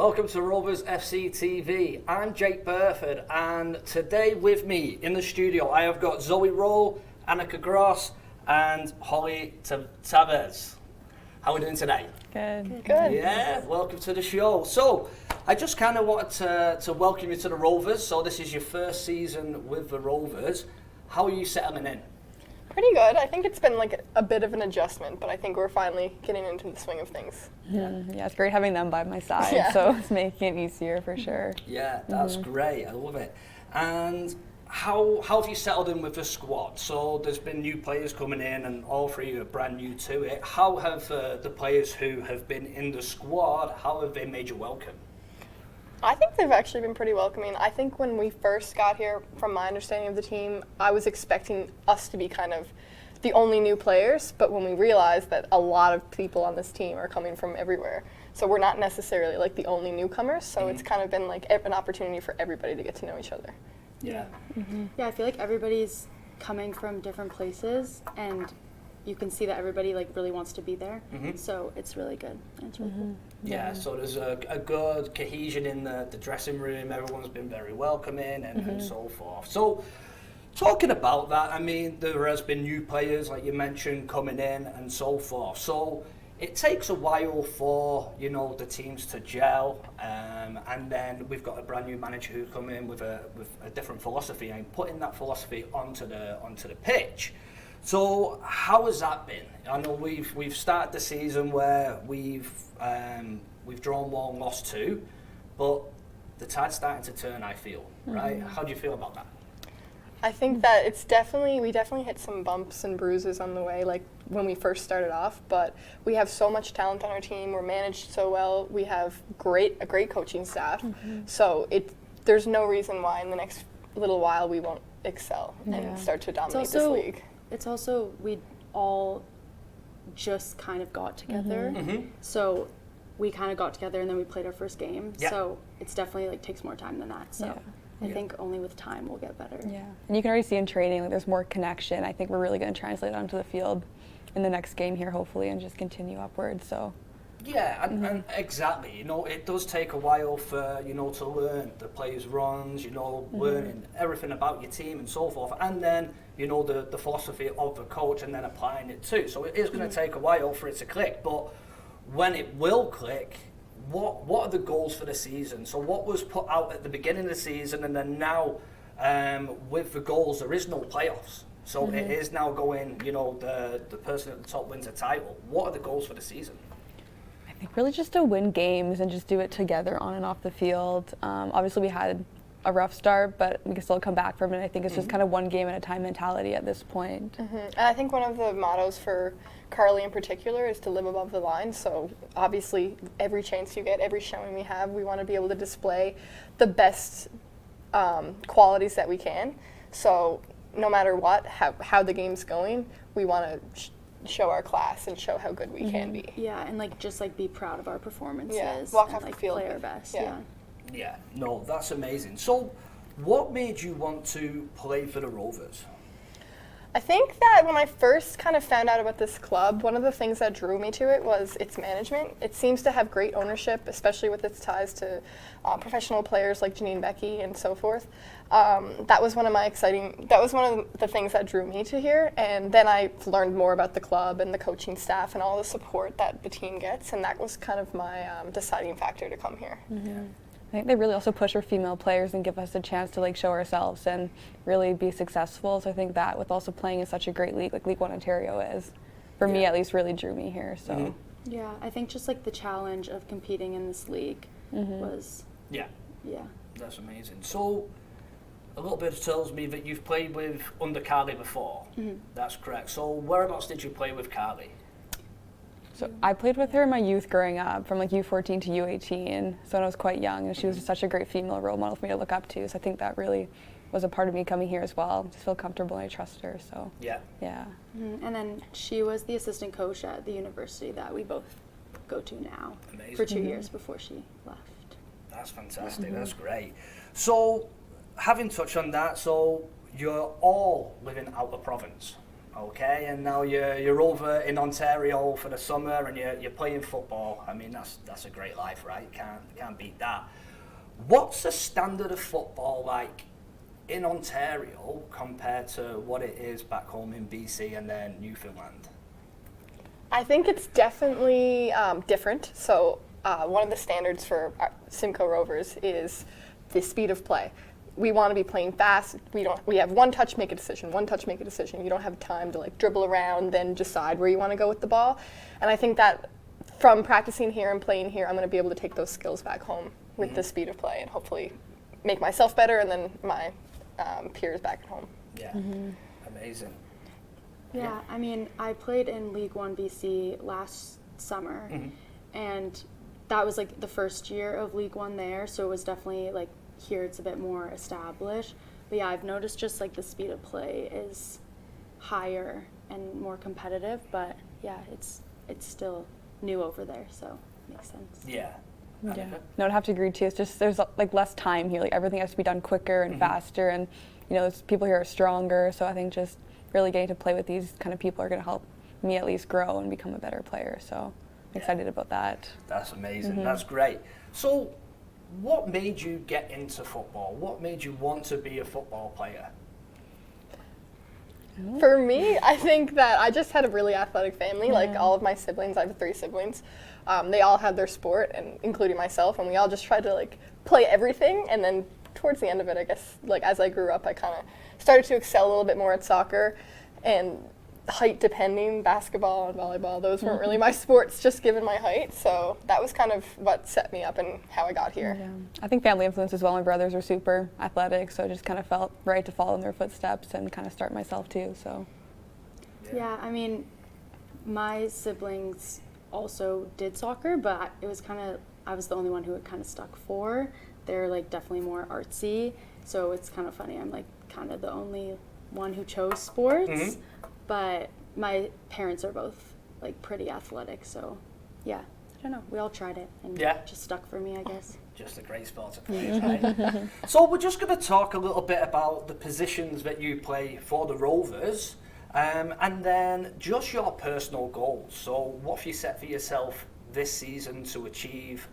Welcome to Rovers FC TV. I'm Jake Burford, and today with me in the studio I have got Zoe Rowe, Annika and Hally Tavares. How are we doing today? Good. Yeah, welcome to the show. So, I just kind of wanted to welcome you to the Rovers. So this is your first season with the Rovers. How are you settling in? Pretty good. I think it's been like a bit of an adjustment, but I think we're finally getting into the swing of things. Yeah, it's great having them by my side, so it's making it easier for sure. Yeah, that's great. I love it. And how have you settled in with the squad? So there's been new players coming in, and all three are brand new to it. How have the players who have been in the squad, how have they made you welcome? I think they've actually been pretty welcoming. I think when we first got here, from my understanding of the team, I was expecting us to be kind of the only new players, but when we realized that a lot of people on this team are coming from everywhere, so we're not necessarily like the only newcomers, so it's kind of been like an opportunity for everybody to get to know each other. Yeah. Yeah, I feel like everybody's coming from different places, and you can see that everybody like really wants to be there. So it's really good. And it's really cool. Yeah, so there's a good cohesion in the dressing room. Everyone's been very welcoming and so forth. So, talking about that, I mean, there has been new players, like you mentioned, coming in and so forth. So, it takes a while for, you know, the teams to gel, and then we've got a brand new manager who come in with a different philosophy and putting that philosophy onto the pitch. So how has that been? I know we've started the season where we've drawn one, lost two, but the tide's starting to turn, I feel, right? How do you feel about that? I think that we definitely hit some bumps and bruises on the way, like when we first started off, but we have so much talent on our team, we're managed so well, we have a great coaching staff, so there's no reason why in the next little while we won't excel and start to dominate this league. It's also, we all just kind of got together. So we kind of got together and then we played our first game. Yeah. So it's definitely like takes more time than that. So I think only with time we'll get better. Yeah, and you can already see in training like there's more connection. I think we're really going to translate it onto the field in the next game here, hopefully, and just continue upwards. So. Yeah, and exactly. You know, it does take a while for, you know, to learn the players' runs, you know, learning everything about your team and so forth, and then, you know, the philosophy of the coach and then applying it too. So it is going to take a while for it to click, but when it will click, what are the goals for the season? So what was put out at the beginning of the season, and then now with the goals, there is no playoffs. So it is now going, you know, the person at the top wins a title. What are the goals for the season? I think really just to win games and just do it together on and off the field. Obviously we had a rough start, but we can still come back from it. I think it's just kind of one game at a time mentality at this point. And I think one of the mottos for Carly in particular is to live above the line. So obviously every chance you get, every showing we have, we want to be able to display the best qualities that we can. So no matter what, how the game's going, we want to show our class and show how good we can be. Yeah, and like just like be proud of our performances. Yeah, walk and off like the field play our with- best. yeah. Yeah, no, that's amazing. So what made you want to play for the Rovers? I think that when I first kind of found out about this club, one of the things that drew me to it was its management. It seems to have great ownership, especially with its ties to professional players like Janine Becky and so forth. That was one of the things that drew me to here. And then I learned more about the club and the coaching staff and all the support that the team gets, and that was kind of my deciding factor to come here. I think they really also push our female players and give us a chance to like show ourselves and really be successful. So I think that with also playing in such a great league like League One Ontario is, for me at least, really drew me here. So Yeah, I think just like the challenge of competing in this league was That's amazing. So a little bit tells me that you've played with under Carly before. That's correct. So whereabouts did you play with Carly? So I played with her in my youth growing up, from like U14 to U18, so when I was quite young, and she was such a great female role model for me to look up to, so I think that really was a part of me coming here as well. Just feel comfortable and I trust her, so yeah. And then she was the assistant coach at the university that we both go to now. Amazing. For 2 years before she left. That's fantastic, that's great. So having touched on that, so you're all living out of province. Okay, and now you're over in Ontario for the summer and you're playing football. I mean, that's a great life, right? Can't beat that. What's the standard of football like in Ontario compared to what it is back home in BC and then Newfoundland? I think it's definitely different. So one of the standards for Simcoe Rovers is the speed of play. We want to be playing fast. We have one touch, make a decision. One touch, make a decision. You don't have time to like dribble around, then decide where you want to go with the ball. And I think that from practicing here and playing here, I'm going to be able to take those skills back home with the speed of play and hopefully make myself better and then my peers back at home. Yeah, amazing. Yeah, I mean, I played in League One BC last summer, and that was like the first year of League One there, so it was definitely like here it's a bit more established. But yeah, I've noticed just like the speed of play is higher and more competitive, but yeah, it's still new over there, so it makes sense. Yeah. Yeah. No, I'd have to agree too. It's just there's like less time here. Like everything has to be done quicker and faster, and there's people here are stronger. So I think just really getting to play with these kind of people are going to help me at least grow and become a better player. So I'm excited about that. That's amazing. That's great. So what made you get into football? What made you want to be a football player? For me, I think that I just had a really athletic family. Like all of my siblings, I have 3 siblings. They all had their sport, and including myself, and we all just tried to like play everything. And then towards the end of it, I guess, like as I grew up, I kind of started to excel a little bit more at soccer and height depending, basketball and volleyball. Those weren't really my sports, just given my height. So that was kind of what set me up and how I got here. Yeah. I think family influence as well. My brothers are super athletic, so it just kind of felt right to follow in their footsteps and kind of start myself too. So. Yeah, I mean, my siblings also did soccer, but it was I was the only one who it kind of stuck for. They're like definitely more artsy, so it's kind of funny. I'm like kind of the only one who chose sports, but my parents are both like pretty athletic, so yeah, I don't know. We all tried it, and it just stuck for me, I guess. Just a great sport to play, right? So we're just going to talk a little bit about the positions that you play for the Rovers, and then just your personal goals. So what have you set for yourself this season to achieve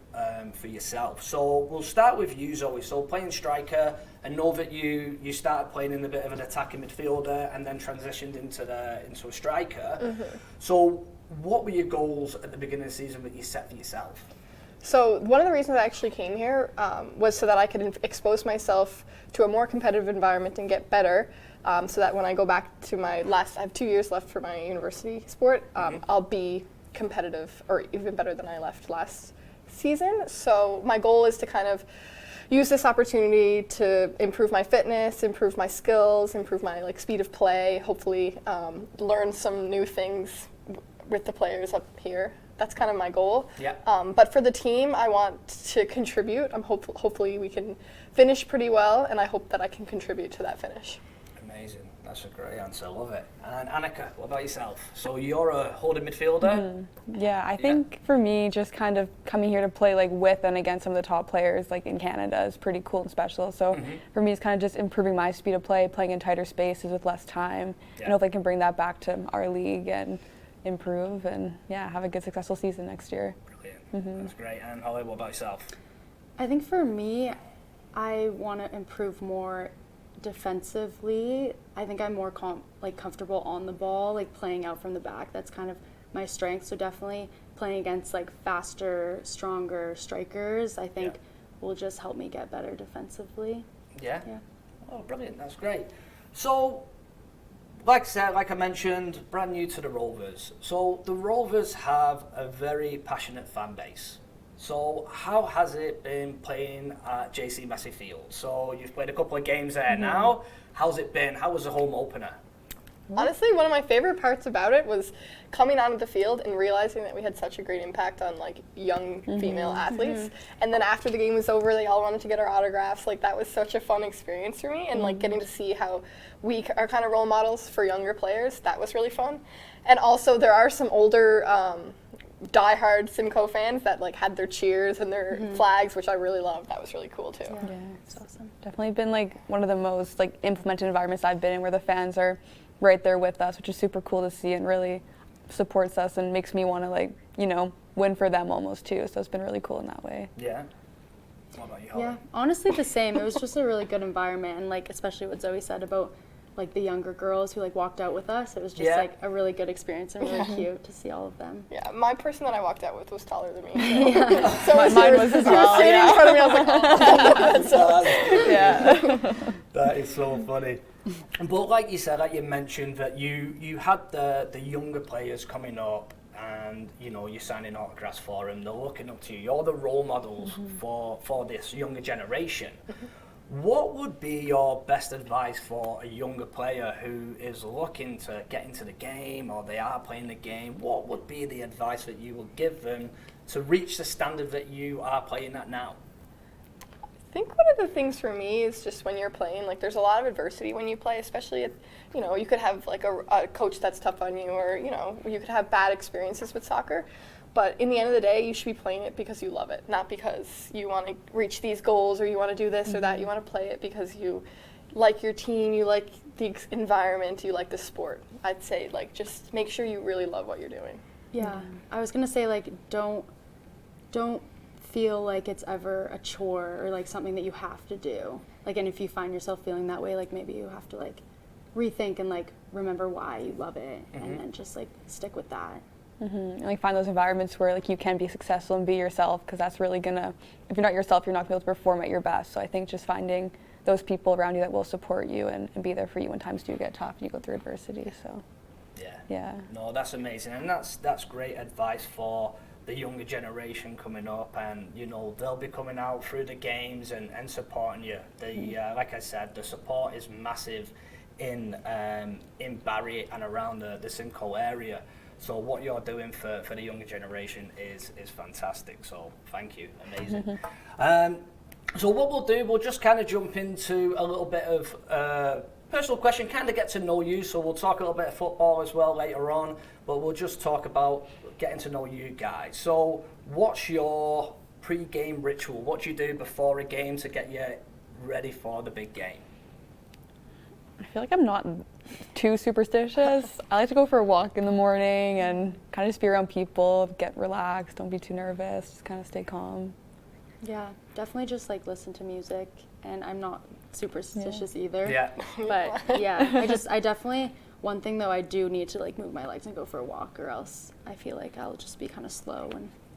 for yourself? So we'll start with you, Zoe. So playing striker, I know that you started playing in a bit of an attacking midfielder and then transitioned into a striker. So what were your goals at the beginning of the season that you set for yourself? So one of the reasons I actually came here was so that I could expose myself to a more competitive environment and get better, so that when I go back to I have 2 years left for my university sport, I'll be competitive or even better than I left last season. So my goal is to kind of use this opportunity to improve my fitness, improve my skills, improve my like speed of play, hopefully learn some new things with the players up here. That's kind of my goal. Yeah. But for the team, I want to contribute. Hopefully we can finish pretty well, and I hope that I can contribute to that finish. Amazing. That's a great answer. Love it. And Annika, what about yourself? So you're a holding midfielder? Yeah, I think for me, just kind of coming here to play like with and against some of the top players like in Canada is pretty cool and special. So for me, it's kind of just improving my speed of play, playing in tighter spaces with less time. And hope I can bring that back to our league and improve and have a good successful season next year. Brilliant. That's great. And Holly, what about yourself? I think for me, I want to improve more defensively. I think I'm more comfortable on the ball, like playing out from the back. That's kind of my strength. So definitely playing against like faster, stronger strikers, I think will just help me get better defensively. Yeah. Oh, brilliant. That's great. So, like I mentioned, brand new to the Rovers. So the Rovers have a very passionate fan base. So how has it been playing at JC Messi Field? So you've played a couple of games there now. How's it been? How was the home opener? Honestly, one of my favorite parts about it was coming onto the field and realizing that we had such a great impact on like young female athletes. And then after the game was over, they all wanted to get our autographs. Like that was such a fun experience for me, and like getting to see how we are kind of role models for younger players. That was really fun. And also there are some older diehard Simcoe fans that like had their cheers and their flags, which I really loved. That was really cool too. Yeah, it's awesome. Definitely been like one of the most like implemented environments I've been in, where the fans are right there with us, which is super cool to see and really supports us and makes me want to, like, you know, win for them almost too. So it's been really cool in that way. Yeah. What about you, Holly? Yeah, honestly the same. It was just a really good environment, and like especially what Zoe said about like the younger girls who like walked out with us. It was just like a really good experience and really cute to see all of them. Yeah, my person that I walked out with was taller than me. So mine was as well. Sitting in front of me, I was like, oh. Yeah. That is so funny. But like you said, like you mentioned that you had the younger players coming up, and you know you're signing autographs for them. They're looking up to you. You're the role models for this younger generation. What would be your best advice for a younger player who is looking to get into the game, or they are playing the game? What would be the advice that you would give them to reach the standard that you are playing at now? I think one of the things for me is just when you're playing, like there's a lot of adversity when you play, especially you know, you could have like a coach that's tough on you, or you know, you could have bad experiences with soccer. But in the end of the day, you should be playing it because you love it, not because you want to reach these goals or you want to do this or that. You want to play it because you like your team, you like the environment, you like the sport. I'd say like just make sure you really love what you're doing. Yeah, I was gonna say like don't feel like it's ever a chore or like something that you have to do. Like, and if you find yourself feeling that way, like maybe you have to like rethink and like remember why you love it, and then just like stick with that. And like find those environments where like you can be successful and be yourself, because that's really gonna, if you're not yourself, you're not gonna be able to perform at your best. So I think just finding those people around you that will support you and be there for you when times do get tough and you go through adversity. So yeah. No, that's amazing, and that's great advice for the younger generation coming up, and you know they'll be coming out through the games and supporting you. Like I said, the support is massive in Barry and around the Simcoe area. So what you're doing for the younger generation is fantastic. So thank you, amazing. So what we'll do, we'll just kind of jump into a little bit of personal question, kind of get to know you. So we'll talk a little bit of football as well later on, but we'll just talk about getting to know you guys. So what's your pre-game ritual? What do you do before a game to get you ready for the big game? I feel like I'm not too superstitious. I like to go for a walk in the morning and kind of just be around people, get relaxed, don't be too nervous, just kind of stay calm. Yeah, definitely just like listen to music, and I'm not superstitious either. Yeah. But yeah, I definitely, one thing though, I do need to like move my legs and go for a walk, or else I feel like I'll just be kind of slow.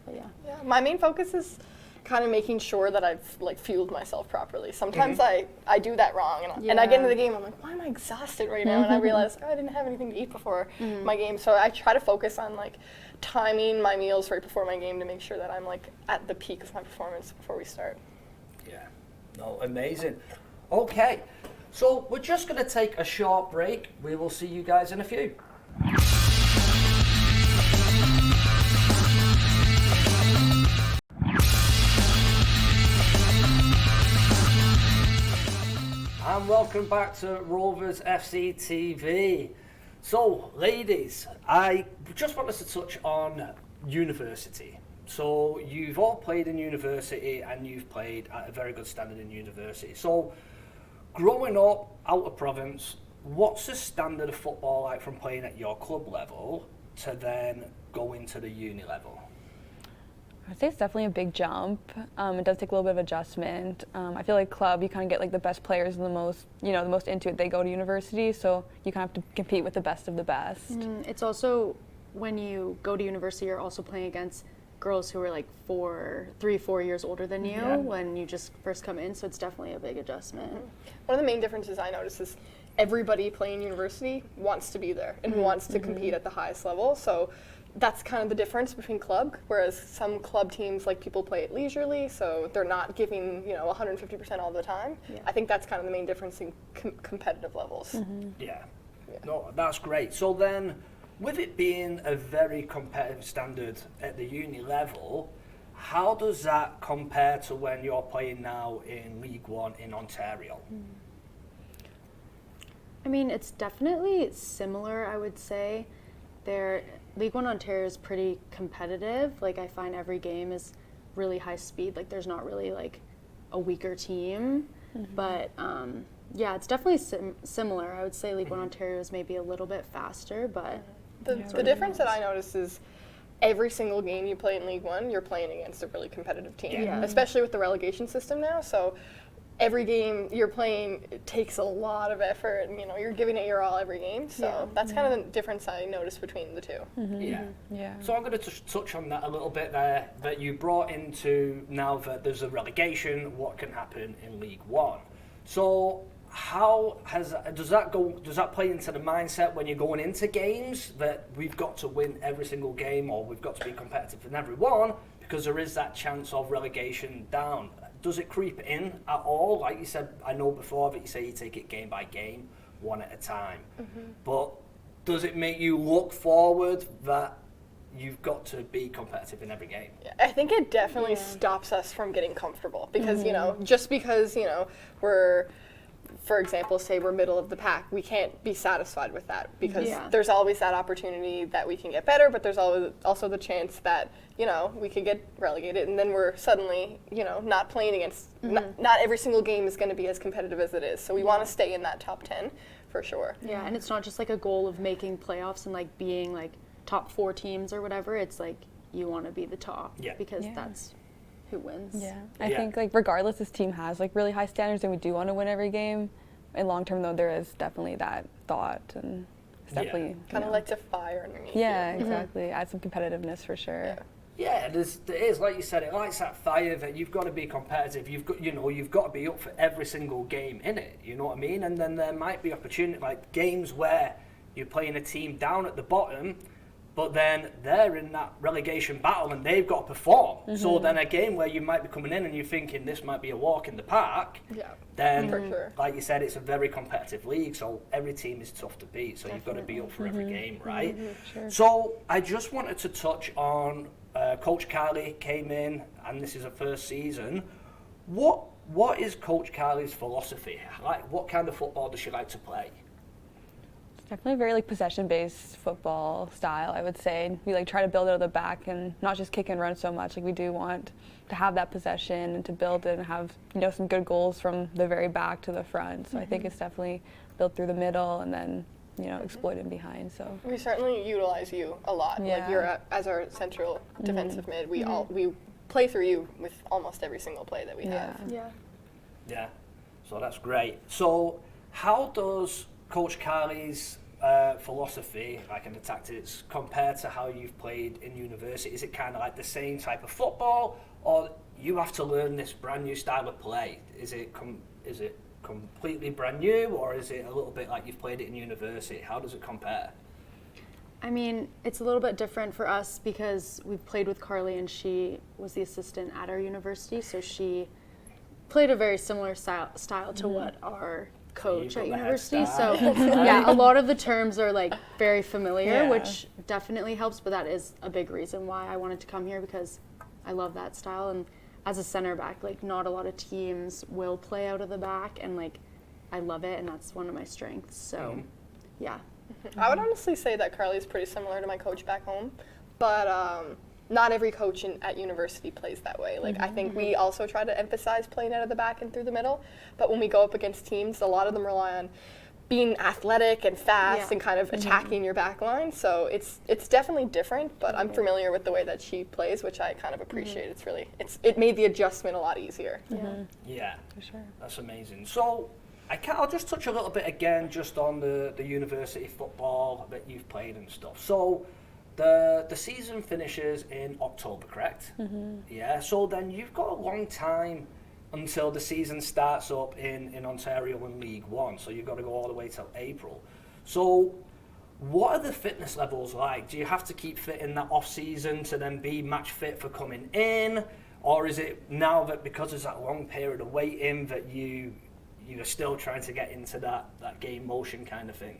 But yeah. My main focus is kind of making sure that I've like fueled myself properly. Sometimes I do that wrong, and I get into the game, I'm like, why am I exhausted right now? And I realize, I didn't have anything to eat before my game. So I try to focus on like timing my meals right before my game to make sure that I'm like at the peak of my performance before we start. Yeah, no, amazing. Okay, so we're just going to take a short break. We will see you guys in a few. And welcome back to Rovers FC TV. So, ladies, I just wanted to touch on university. So, you've all played in university and you've played at a very good standard in university. So, growing up out of province, what's the standard of football like from playing at your club level to then going to the uni level? I'd say it's definitely a big jump. It does take a little bit of adjustment. I feel like club, you kind of get like the best players and the most into it. They go to university, so you kind of have to compete with the best of the best. It's also, when you go to university, you're also playing against girls who are like 3-4 years older than you when you just first come in, so it's definitely a big adjustment. One of the main differences I notice is everybody playing university wants to be there and wants to compete at the highest level. So that's kind of the difference between club, whereas some club teams, like, people play it leisurely, so they're not giving 150% all the time. I think that's kind of the main difference in competitive levels. Yeah, no, that's great. So then, with it being a very competitive standard at the uni level, how does that compare to when you're playing now in League One in Ontario? I mean, it's definitely similar, I would say. League One Ontario is pretty competitive. Like, I find every game is really high speed. Like, there's not really like a weaker team. But Yeah, it's definitely similar. I would say League One Ontario is maybe a little bit faster, but The difference that I noticed is every single game you play in League One, you're playing against a really competitive team, Yeah. especially with the relegation system now. So every game you're playing, it takes a lot of effort, and you're giving it your all every game. So that's kind of the difference I noticed between the two. Yeah. So I'm going to touch on that a little bit there, that you brought into now that there's a relegation, what can happen in League One. So does that play into the mindset when you're going into games that we've got to win every single game, or we've got to be competitive in every one, because there is that chance of relegation down? Does it creep in at all? Like you said, I know before that you say you take it game by game, one at a time. But does it make you look forward that you've got to be competitive in every game? Yeah, I think it definitely stops us from getting comfortable because, just because, we're, for example, say we're middle of the pack, we can't be satisfied with that because there's always that opportunity that we can get better, but there's always also the chance that, we could get relegated, and then we're suddenly, not playing against, not every single game is going to be as competitive as it is. So we want to stay in that top 10 for sure. Yeah, and it's not just like a goal of making playoffs and like being like top 4 teams or whatever. It's like you want to be the top because that's who wins. Yeah, I think like regardless, this team has like really high standards, and we do want to win every game. In long term, though, there is definitely that thought, and it's definitely kind of lights a fire underneath. Yeah, exactly. Add some competitiveness for sure. Yeah, there is, like you said, it lights that fire that you've got to be competitive. You've got to be up for every single game in it. You know what I mean? And then there might be opportunity, like games where you're playing a team down at the bottom, but then they're in that relegation battle and they've got to perform. So then a game where you might be coming in and you're thinking this might be a walk in the park, then, for sure. like you said, it's a very competitive league, so every team is tough to beat, so you've got to be up for every game, right? Sure. So I just wanted to touch on Coach Hally came in, and this is her first season. What is Coach Hally's philosophy? Like, what kind of football does she like to play? Definitely very like possession-based football style, I would say. We like try to build out of the back and not just kick and run so much. Like we do want to have that possession and to build it and have some good goals from the very back to the front. So I think it's definitely built through the middle and then exploiting behind. So we certainly utilize you a lot. Yeah. Like you're as our central defensive mid. We play through you with almost every single play that we have. Yeah. So that's great. So how does Coach Hally's philosophy, like in the tactics, compare to how you've played in university? Is it kind of like the same type of football, or you have to learn this brand new style of play? Is it completely brand new, or is it a little bit like you've played it in university? How does it compare? I mean, it's a little bit different for us because we've played with Carly and she was the assistant at our university, so she played a very similar style to what our coach at university. So a lot of the terms are like very familiar, which definitely helps, but that is a big reason why I wanted to come here, because I love that style. And as a center back, like not a lot of teams will play out of the back, and like I love it, and that's one of my strengths. So I would honestly say that Carly's pretty similar to my coach back home, but not every coach at university plays that way. Like I think we also try to emphasize playing out of the back and through the middle, but when we go up against teams, a lot of them rely on being athletic and fast and kind of attacking your back line. So it's definitely different, but I'm familiar with the way that she plays, which I kind of appreciate. It made the adjustment a lot easier. Yeah, for sure. That's amazing. So I'll just touch a little bit again just on the university football that you've played and stuff. So the season finishes in October, correct? Yeah, so then you've got a long time until the season starts up in Ontario in League One, so you've got to go all the way till April. So what are the fitness levels like? Do you have to keep fit in that off-season to then be match fit for coming in? Or is it now that because there's that long period of waiting that you're still trying to get into that game motion kind of thing?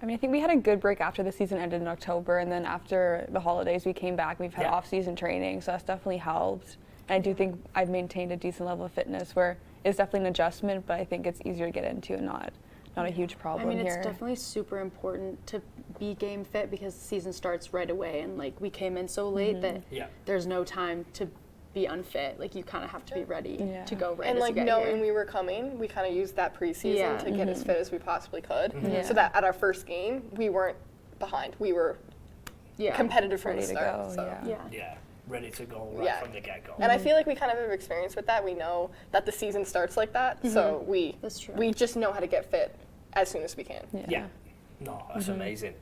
I mean, I think we had a good break after the season ended in October, and then after the holidays we came back. We've had off-season training, so that's definitely helped. And I do think I've maintained a decent level of fitness where it's definitely an adjustment, but I think it's easier to get into and not a huge problem here. I mean, it's definitely super important to be game fit because the season starts right away, and like we came in so late that there's no time to be unfit. Like you kind of have to be ready to go right and as like you get knowing here. we were coming, we kind of used that preseason to get as fit as we possibly could, Yeah. so that at our first game we weren't behind. We were competitive from Ready the to start. go, So. yeah. Yeah, ready to go right from the get-go. And I feel like we kind of have experience with that. We know that the season starts like that, so That's true. we just know how to get fit as soon as we can. Yeah. No, that's amazing.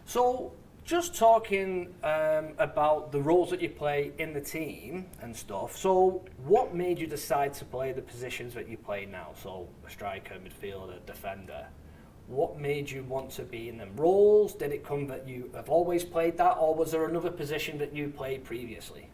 So, just talking about the roles that you play in the team and stuff. So, what made you decide to play the positions that you play now? So, a striker, midfielder, defender. What made you want to be in them roles? Did it come that you have always played that, or was there another position that you played previously?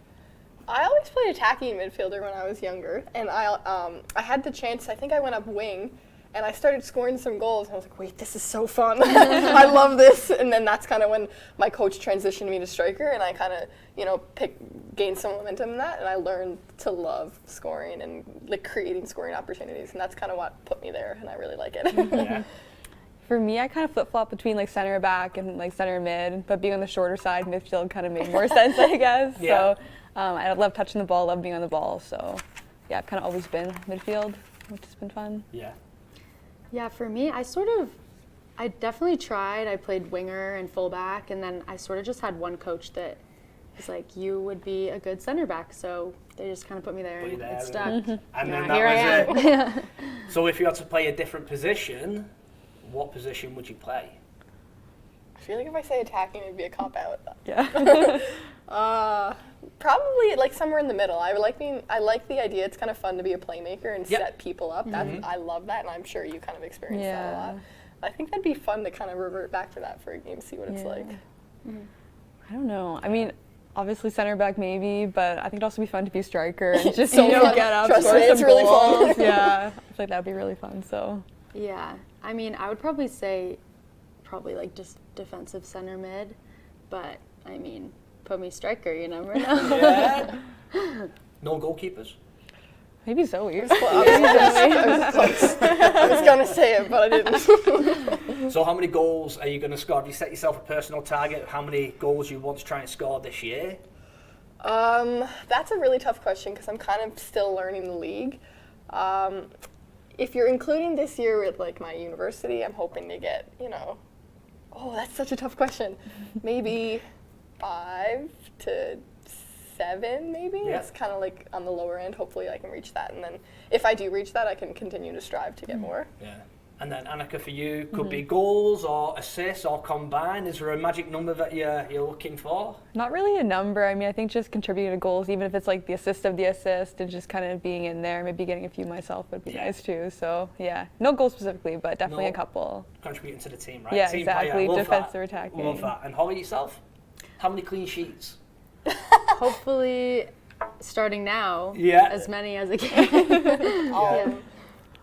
I always played attacking midfielder when I was younger, and I had the chance. I think I went up wing, and I started scoring some goals. And I was like, wait, this is so fun! I love this. And then that's kind of when my coach transitioned me to striker, and I kind of gained some momentum in that, and I learned to love scoring and like creating scoring opportunities, and that's kind of what put me there, and I really like it. Yeah. For me, I kind of flip-flop between like center back and like center mid, but being on the shorter side, midfield kind of made more sense, I guess. Yeah. So I love touching the ball, love being on the ball. So yeah, I've kind of always been midfield, which has been fun. Yeah. Yeah, for me, I definitely tried. I played winger and fullback, and then I sort of just had one coach that was like, you would be a good center back. So they just kind of put me there, Put you and there, it and stuck. And Yeah, then here I that was am. it. So if you had to play a different position, what position would you play? I feel like if I say attacking, it'd be a cop out. Yeah. Probably like somewhere in the middle. I like the idea. It's kind of fun to be a playmaker and Yep. set people up. I love that, and I'm sure you kind of experienced that a Yeah. lot. I think that'd be fun to kind of revert back to that for a game, see what it's Yeah. like. I don't know. I mean, obviously center back maybe, but I think it'd also be fun to be striker and just So fun. get up, Trust score me, some it's really goals. fun. Yeah, I feel like that'd be really fun. So Yeah, I mean, I would probably say like just defensive center mid, but I mean, put me striker, you never know. Yeah. No goalkeepers? maybe Zoe. I was close. I was gonna say it, but I didn't. So how many goals are you going to score? Have you set yourself a personal target of how many goals you want to try and score this year? That's a really tough question because I'm kind of still learning the league. If you're including this year with like my university, I'm hoping to get, oh, that's such a tough question. Maybe 5 to 7, maybe. Yeah. It's kind of like on the lower end. Hopefully I can reach that. And then if I do reach that, I can continue to strive to get more. Yeah. And then Annika, for you, could be goals or assists or combined. Is there a magic number that you're looking for? Not really a number. I mean, I think just contributing to goals, even if it's like the assist of the assist and just kind of being in there, maybe getting a few myself would be nice too. So yeah, no goals specifically, but definitely No. a couple. Contributing to the team, right? Yeah, team exactly. Player. Love Defensive that. attacking. Love that. And Holly, yourself? How many clean sheets? Hopefully, starting now, Yeah. as many as I can. Yeah.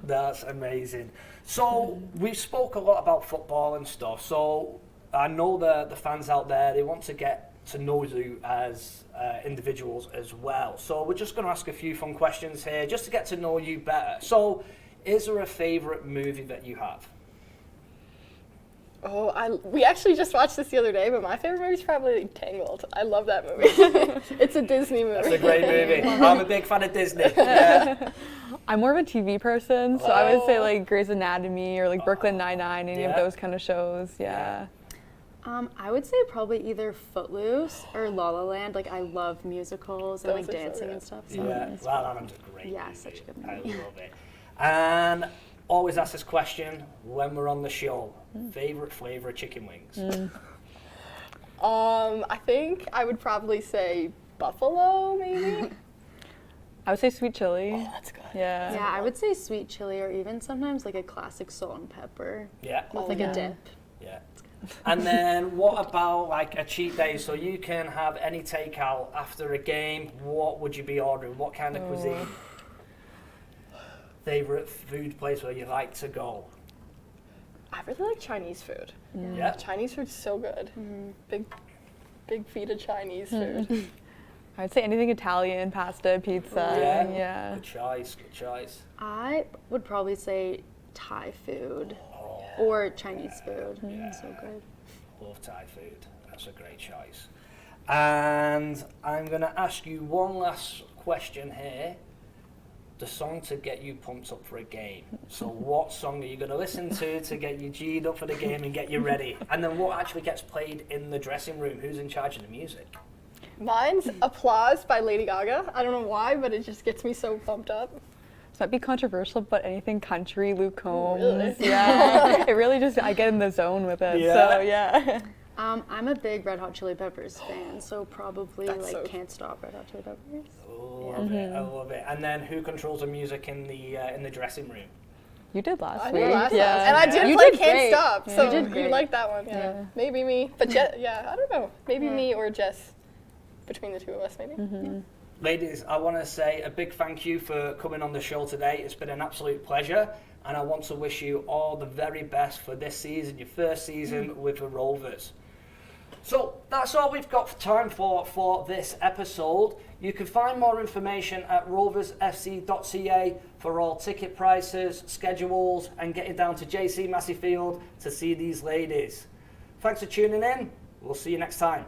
That's amazing. So we've spoke a lot about football and stuff. So I know the fans out there, they want to get to know you as individuals as well. So we're just going to ask a few fun questions here just to get to know you better. So is there a favourite movie that you have? Oh, we actually just watched this the other day, but my favorite movie is probably Tangled. I love that movie. It's a Disney movie. That's a great movie. I'm a big fan of Disney. Yeah. I'm more of a TV person, so I would say like Grey's Anatomy or like Brooklyn Nine-Nine, any of those kind of shows. Yeah. I would say probably either Footloose or La La Land. Like I love musicals and Those like are so dancing good. and stuff. So Yeah, it's La La Land's a great Yeah, movie. such a good I movie. love it. And always ask this question when we're on the show. Favorite flavor of chicken wings? I think I would probably say buffalo, maybe. I would say sweet chili. Oh, that's good. Yeah. yeah, I would say sweet chili or even sometimes like a classic salt and pepper Yeah. with like yeah. a dip. Yeah. And then what about like a cheat day? So you can have any takeout after a game. What would you be ordering? What kind of cuisine? Favorite food place where you like to go? I really like Chinese food. Yeah. Chinese food's so good. Big feet of Chinese food. I would say anything Italian, pasta, pizza. Yeah. Yeah. Good choice. Good choice. I would probably say Thai food Oh, or Chinese food. So good. love Thai food. That's a great choice. And I'm going to ask you one last question here. The song to get you pumped up for a game. So what song are you going to listen to get you G'd up for the game and get you ready? And then what actually gets played in the dressing room? Who's in charge of the music? Mine's Applause by Lady Gaga. I don't know why, but it just gets me so pumped up. This might be controversial, but anything country, Luke Combs. Really? Yeah. It really just, I get in the zone with it. Yeah. So, yeah. I'm a big Red Hot Chili Peppers fan, so probably That's so- Can't Stop Red Hot Chili Peppers. Love it, I love it. And then who controls the music in the dressing room? You did last I week. did last yeah. last. And I did You play did Can't great. Stop, Yeah. so You did you great. like that one. Yeah. Yeah. Maybe me. But yeah, I don't know. Maybe me or Jess. Between the two of us, maybe. Ladies, I want to say a big thank you for coming on the show today. It's been an absolute pleasure, and I want to wish you all the very best for this season, your first season with the Rovers. So that's all we've got time for this episode. You can find more information at roversfc.ca for all ticket prices, schedules, and getting down to JC Massey Field to see these ladies. Thanks for tuning in. We'll see you next time.